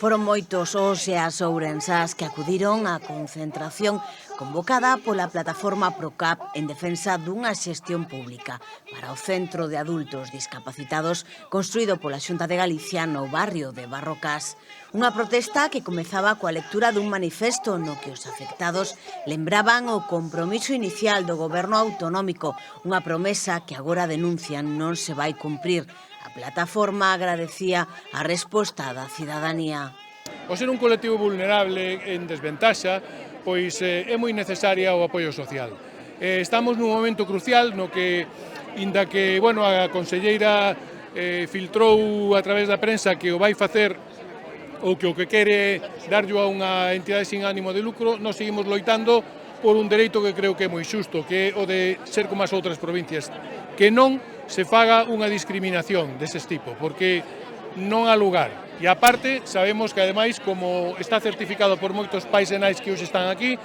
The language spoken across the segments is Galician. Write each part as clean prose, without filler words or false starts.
Foron moitos os e as ourensás que acudiron á concentración convocada pola plataforma Procap en defensa dunha xestión pública para o Centro de Adultos Discapacitados construído pola Xunta de Galicia no barrio de Barrocás. Unha protesta que comezaba coa lectura dun manifesto no que os afectados lembraban o compromiso inicial do goberno autonómico, unha promesa que agora denuncian non se vai cumprir. A plataforma agradecía a resposta da cidadanía. O ser un colectivo vulnerable en desventaxa, pois é moi necesaria o apoio social. Estamos nun momento crucial no que, inda que a conselleira filtrou a través da prensa que o vai facer ou que o que quere darllo a unha entidade sin ánimo de lucro, nós seguimos loitando por un dereito que creo que é moi xusto, que é o de ser como as outras provincias, que non se faga unha discriminación deses tipo, porque non há lugar. E aparte, sabemos que ademais, como está certificado por moitos pais e nais que hoxe están aquí,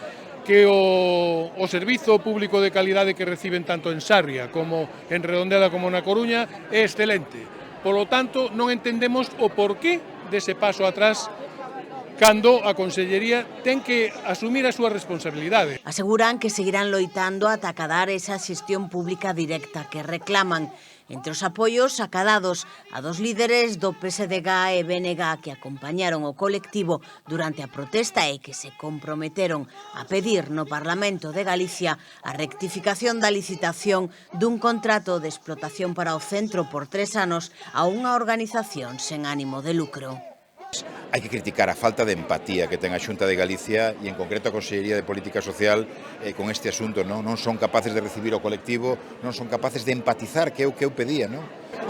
que o servizo público de calidade que reciben tanto en Sarria como en Redondela como na Coruña é excelente. Polo tanto, non entendemos o porqué dese paso atrás cando a Consellería ten que asumir a súa responsabilidade. Aseguran que seguirán loitando ata acadar esa xestión pública directa que reclaman. Entre os apoios acadados a dos líderes do PSDG e BNG que acompañaron o colectivo durante a protesta e que se comprometeron a pedir no Parlamento de Galicia a rectificación da licitación dun contrato de explotación para o centro por 3 anos a unha organización sen ánimo de lucro. Hai que criticar a falta de empatía que ten a Xunta de Galicia e en concreto a Consellería de Política Social con este asunto. Non son capaces de recibir o colectivo, non son capaces de empatizar, que é o que eu pedía.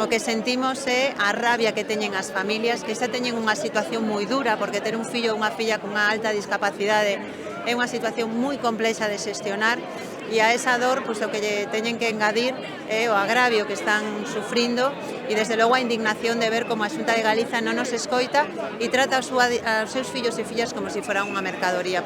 O que sentimos é a rabia que teñen as familias, que xa teñen unha situación moi dura, porque ter un fillo ou unha filla con unha alta discapacidade é unha situación moi complexa de xestionar, e a esa dor o que lle teñen que engadir é o agravio que están sufrindo e desde logo a indignación de ver como a Xunta de Galicia non nos escoita e trata aos seus fillos e fillas como se fora unha mercadoría.